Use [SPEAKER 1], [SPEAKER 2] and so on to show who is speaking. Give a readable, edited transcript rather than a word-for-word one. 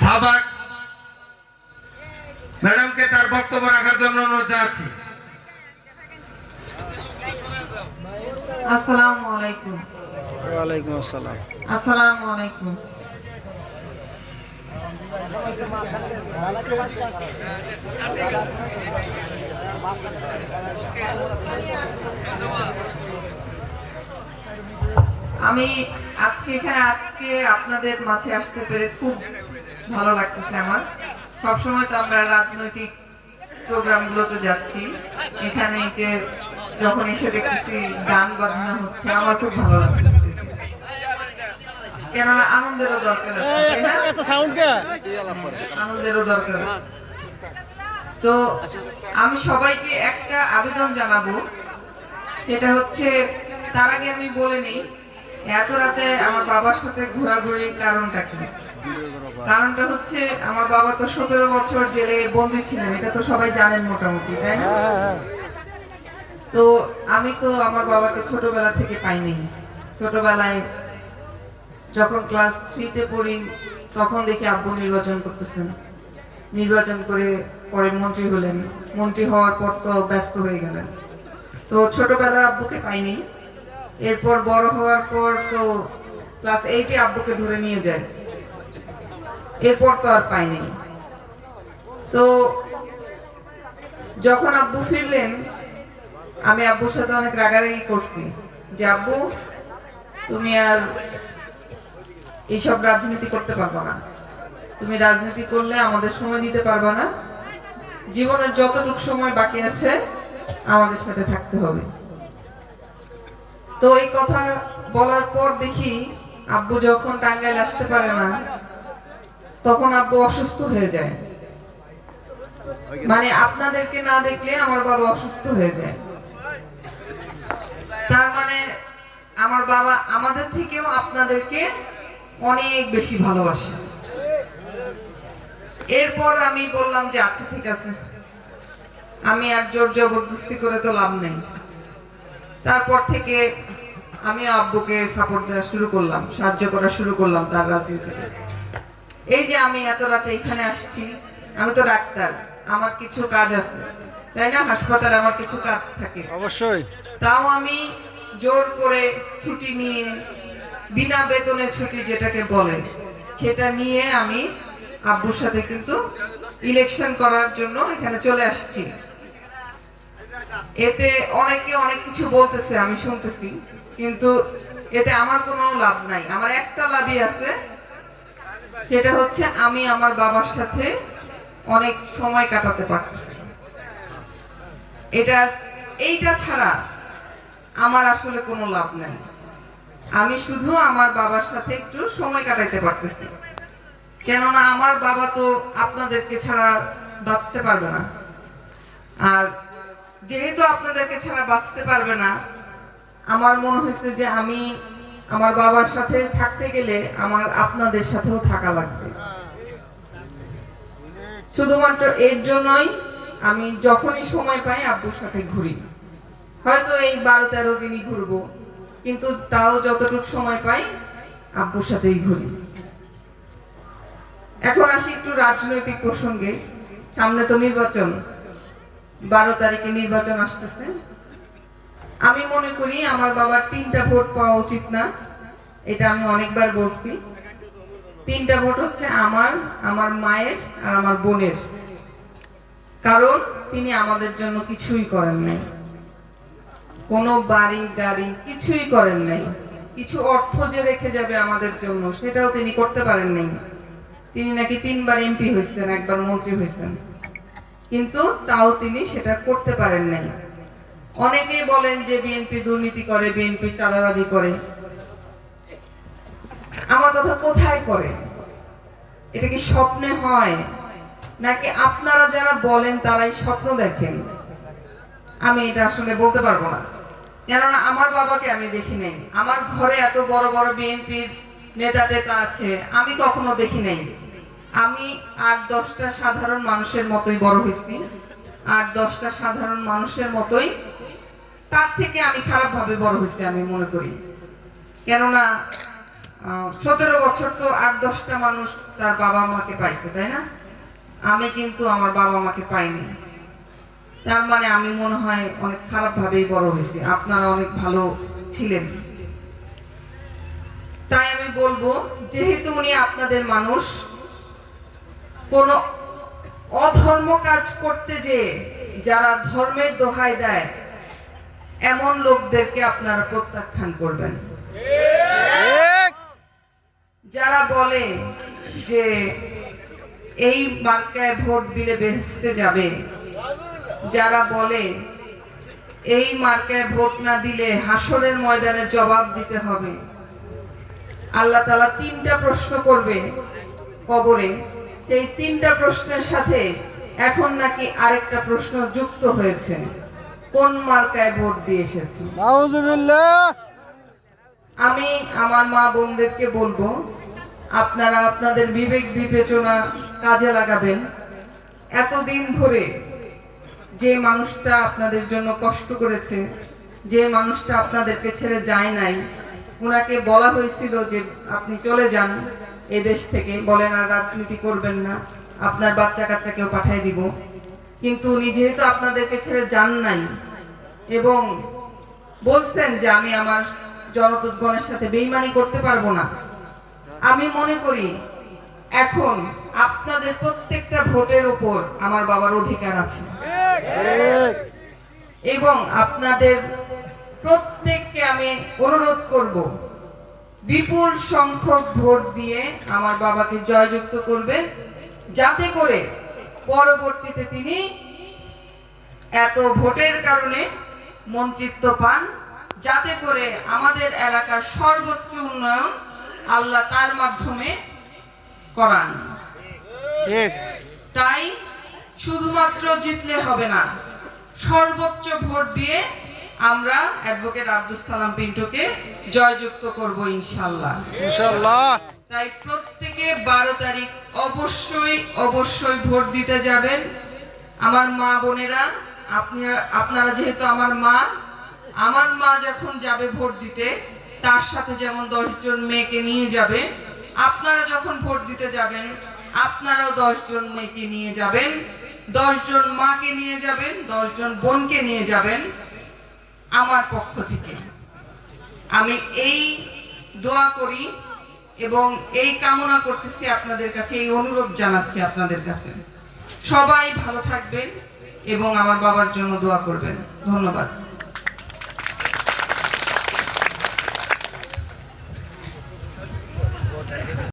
[SPEAKER 1] সাবাক ম্যাডামকে তার বক্তব্য রাখার জন্য অনুরোধ জানাচ্ছি।
[SPEAKER 2] আসসালামু আলাইকুম।
[SPEAKER 3] ওয়ালাইকুম আসসালাম।
[SPEAKER 2] আসসালামু আলাইকুম। আমি আজকে আপনাদের মাঝে আসতে পেরে খুব ভালো লাগতেছে আমার। সবসময় তো আমরা রাজনৈতিক প্রোগ্রামগুলোতে যাচ্ছি, এখানে যে যখন এসে দেখতেছি গান বাজনা হচ্ছে আমার খুব ভালো লাগতেছে, কেননা আনন্দেরও দরকার আছে, তাই না? আনন্দেরও দরকার। তো আমি সবাইকে একটা আবেদন জানাবো, সেটা হচ্ছে তার আগে আমি বলে নিই এত রাতে আমার বাবার সাথে ঘোরাঘুরির কারণটা কি। কারণটা হচ্ছে আমার বাবা তো 17 বছর জেলে বন্দী ছিলেন, এটা তো সবাই জানেন মোটামুটি, তাই না? তো আমি তো আমার বাবাকে ছোটবেলা থেকে পাইনি। ছোটবেলায় যখন ক্লাস 3-তে পড়ি তখন দেখি আব্বু নির্বাচন করতেছেন, নির্বাচন করে পরে মন্ত্রী হলেন, মন্ত্রী হওয়ার পর তো ব্যস্ত হয়ে গেলেন। তো ছোটবেলায় আব্বুকে পাইনি। এরপর বড় হওয়ার পর তো ক্লাস 8-এ আব্বুকে ধরে নিয়ে যায়, এরপর তো আর পাইনি। তো যখন আব্বু ফিরলেন আমি আব্বুর সাথে অনেক রাগারাগি করছি যে আব্বু তুমি আর এইসব রাজনীতি করতে পারবো না, তুমি রাজনীতি করলে আমাদের সময় দিতে পারবা না, জীবনের যতটুকু সময় বাকি আছে আমাদের সাথে থাকতে হবে। তো এই কথা বলার পর দেখি আব্বু যখন টাঙ্গাইল আসতে পারে না তখন আব্বু অসুস্থ হয়ে যায়, মানে আপনাদেরকে না দেখলে আমার বাবা অসুস্থ হয়ে যায়। তার মানে আমার বাবা আমাদের থেকেও আপনাদেরকে অনেক বেশি ভালোবাসে। এরপর আমি বললাম যে আচ্ছা ঠিক আছে, আমি আর জোর জবরদস্তি করে তো লাভ নেই। তারপর থেকে আমি আব্বুকে সাপোর্ট দেওয়া শুরু করলাম, সাহায্য করা শুরু করলাম তার রাজনীতিতে। এই যে আমি এত রাতে এখানে আসছি, আমি তো ডাক্তার, আমার কিছু কাজ আছে, তাই না? হাসপাতালে আমার কিছু কাজ থাকে
[SPEAKER 3] অবশ্যই।
[SPEAKER 2] তাও আমি জোর করে ছুটি নিয়ে, বিনা বেতনে ছুটি যেটাকে বলে, সেটা নিয়ে আমি আব্বুর সাথে কিন্তু ইলেকশন করার জন্য এখানে চলে আসছি। এতে অনেকে অনেক কিছু বলতেছে, আমি শুনতেছি, কিন্তু এতে আমার কোনো লাভ নাই। আমার একটা লাভই আছে, সেটা হচ্ছে আমি আমার বাবার সাথে অনেক সময় কাটাতে পারতেছি। এইটা ছাড়া আমার আসলে কোনো লাভ নাই। আমি শুধু আমার বাবার সাথে একটু সময় কাটাইতে পারতেছি, কেননা আমার বাবা তো আপনাদেরকে ছাড়া বাঁচতে পারবে না। আর যেহেতু আপনাদেরকে ছাড়া বাঁচতে পারবে না, আমার মনে হয়েছে যে আমি আমার বাবার সাথে থাকতে গেলে আমার আপনাদের সাথেও থাকা লাগবে। শুধুমাত্র এর জন্যই আমি যখনই সময় পাই আব্বুর সাথে ঘুরি। হয়তো এই 12-13 দিনই ঘুরবো, কিন্তু তাও যতটুকু সময় পাই আব্বুর সাথেই ঘুরি। এখন আসি একটু রাজনৈতিক প্রসঙ্গে। সামনে তো নির্বাচন, 12 তারিখে নির্বাচন আসতেছে। আমি মনে করি আমার বাবার 3টা ভোট পাওয়া উচিত না, এটা আমি অনেকবার বলছি। 3টা ভোট হচ্ছে আমার, আমার মায়ের আর আমার বোনের। কারণ তিনি আমাদের জন্য কিছুই করেন নাই, কোনো বাড়ি গাড়ি কিছুই করেন নাই। কিছু অর্থ যে রেখে যাবে আমাদের জন্য সেটাও তিনি করতে পারেন নাই। তিনি নাকি 3বার এমপি হয়েছেন, একবার মন্ত্রী হয়েছেন, কিন্তু তাও তিনি সেটা করতে পারেন নাই। অনেকেই বলেন যে বিএনপি দুর্নীতি করে, বিএনপি চাঁদাবাজি করে। আমার কথা, কোথায় করে? এটা কি স্বপ্নে হয়, নাকি আপনারা যারা বলেন তারাই স্বপ্ন দেখেন? আমি এটা আসলে বলতে পারবো না, কেননা আমার বাবাকে আমি দেখি নাই। আমার ঘরে এত বড় বড় বিএনপির নেতা টেতা আছে, আমি কখনো দেখি নাই। আমি 8-10টা সাধারণ মানুষের মতোই বড় হয়েছি, 8-10টা সাধারণ মানুষের মতোই, তার থেকে আমি খারাপ ভাবে বড় হয়েছি আমি মনে করি। কেননা 17 বছর তো 8-10টা মানুষ তার বাবা মাকে পাইছে, তাই না? আমি কিন্তু আমার বাবা মাকে পাইনি। তার মানে আমি মনে হয় অনেক খারাপ ভাবেই বড় হয়েছি, আপনারা অনেক ভালো ছিলেন। তাই আমি বলবো, যেহেতু উনি আপনাদের মানুষ, কোন অধর্ম কাজ করতে যে যারা ধর্মের দোহাই দেয় এমন লোকদেরকে আপনারা প্রত্যাখ্যান করবেন। যারা বলে যে এই মার্কায় ভোট দিলে বেহেশতে যাবে, যারা বলে এই মার্কায় ভোট না দিলে হাসরের ময়দানে জবাব দিতে হবে, আল্লাহ তাআলা 3টা প্রশ্ন করবে কবরে, সেই 3টা প্রশ্নের সাথে এখন নাকি আরেকটা প্রশ্ন যুক্ত হয়েছে, কোন মার্কায় ভোট দিয়ে এসেছো। আমি আমার মা বোনদেরকে বলবো, আপনারা আপনাদের বিবেক বিবেচনা কাজে লাগাবেন। এতদিন ধরে যে মানুষটা আপনাদের জন্য কষ্ট করেছে, যে মানুষটা আপনাদেরকে ছেড়ে যায় নাই, ওনাকে বলা হয়েছিল যে আপনি চলে যান এই দেশ থেকে, বলেন আর রাজনীতি করবেন না, আপনার বাচ্চা কাচ্চাকেও পাঠিয়ে দিব। কিন্তু উনি যেহেতু আপনাদেরকে ছেড়ে যান নাই এবং বলছেন যে আমি আমার জনগণের সাথে বেইমানি করতে পারবো না, আমি মনে করি এখন আপনাদের প্রত্যেকটা ভোটের উপর আমার বাবার অধিকার আছে এবং আপনাদের প্রত্যেককে আমি অনুরোধ করব বিপুল সংখ্যক ভোট দিয়ে আমার বাবাকে জয়যুক্ত করবেন, যাতে করে পরবর্তীতে তিনি এত ভোটের কারণে মন্ত্রিত্ব পান, যাতে করে আমাদের এলাকার সর্বোচ্চ উন্নয়ন আল্লাহ তার মাধ্যমে করান।
[SPEAKER 3] ঠিক।
[SPEAKER 2] তাই শুধুমাত্র জিতলে হবে না, সর্বোচ্চ ভোট দিয়ে আমরা অ্যাডভোকেট আব্দুস সালাম পিন্টুকে জয়যুক্ত করব ইনশাআল্লাহ।
[SPEAKER 3] ইনশাআল্লাহ।
[SPEAKER 2] তাই প্রত্যেকে 12 তারিখ অবশ্যই ভোট দিতে যাবেন। আমার মা বোনেরা, আপনারা যেহেতু আমার মা যখন যাবে ভোট দিতে, তার সাথে যেমন 10 জন মেয়েকে নিয়ে যাবে, আপনারা যখন ভোট দিতে যাবেন আপনারাও 10 জন মেয়েকে নিয়ে যাবেন, 10 জন মাকে নিয়ে যাবেন, 10 জন বোনকে নিয়ে যাবেন। আমার পক্ষ থেকে আমি এই দোয়া করি এবং এই কামনা করতেছি আপনাদের কাছে, এই অনুরোধ জানাচ্ছি আপনাদের কাছে, সবাই ভালো থাকবেন এবং আমার বাবার জন্য দোয়া করবেন। ধন্যবাদ।